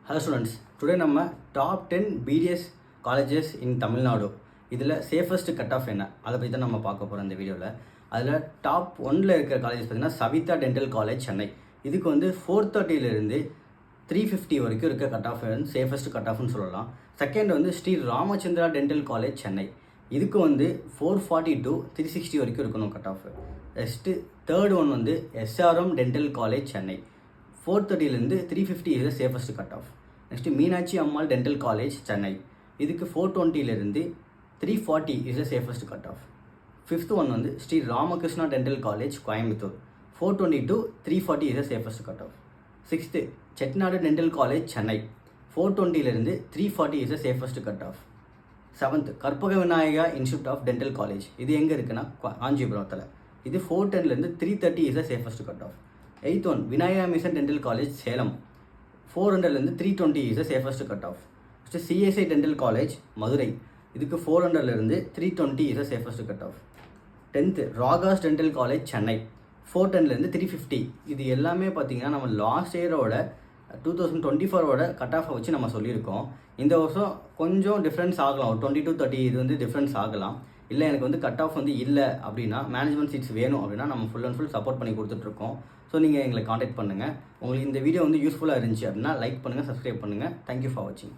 Hello students, today நம்ம top 10 BDS colleges in Tamil Nadu இதில் safest cut off என்ன அதை பற்றி தான் நம்ம பார்க்க போகிறோம் இந்த வீடியோவில். அதில் டாப் 1ல் இருக்கிற காலேஜஸ் பார்த்திங்கன்னா சவிதா டென்டல் காலேஜ் சென்னை. இதுக்கு வந்து 430 350 வரைக்கும் இருக்க கட் ஆஃப் சேஃபஸ்ட் கட் ஆஃப்னு சொல்லலாம். செகண்ட் வந்து ஸ்ரீ ராமச்சந்திரா டென்டல் காலேஜ் சென்னை. இதுக்கு வந்து 440 360 வரைக்கும் இருக்கணும் cut off. Next third one வந்து SRM dental college Chennai. 430 350 is the safest cut off. Next Meenakshi Ammal dental college Chennai. இதுக்கு 420 340 is the safest cut off. Fifth one வந்து Sri Ramakrishna dental college Coimbatore. 422 340 is the safest cut off. Sixth Chettinad dental college Chennai. 420 340 is the safest cut off. Seventh Karpaga Vinayaga institute of dental college. இது எங்கே இருக்குன்னா காஞ்சிபுரத்தில். இது 410 330 is the safest cut off. Eighth one Vinayaka Mission dental college Salem. 400 320 is the safest cut off. Next CSI dental college Madurai. இதுக்கு 400 320 is the safest cut off. 10th Ragas dental college Chennai. 410 350. இது எல்லாமே பார்த்தீங்கன்னா நம்ம லாஸ்ட் இயரோட 2024 கட் ஆஃபை வச்சு நம்ம சொல்லியிருக்கோம். இந்த வருஷம் கொஞ்சம் டிஃப்ரென்ஸ் ஆகலாம், ஒரு 20 to 30 இது வந்து டிஃப்ரென்ஸ் ஆகலாம். இல்லை எனக்கு வந்து கட் ஆஃப் வந்து இல்லை அப்படின்னா மேனேஜ்மெண்ட் சீட்ஸ் வேணும் அப்படின்னா நம்ம ஃபுல் அண்ட் ஃபுல் சப்போர்ட் பண்ணி கொடுத்துட்ருக்கோம். ஸோ நீங்கள் எங்களை காண்டாக்ட் பண்ணுங்கள். உங்களுக்கு இந்த வீடியோ வந்து யூஸ்ஃபுல்லாக இருந்துச்சு அப்படின்னா லைக் பண்ணுங்கள், சப்ஸ்கிரைப் பண்ணுங்கள். தேங்க்யூ ஃபார் வாட்சிங்.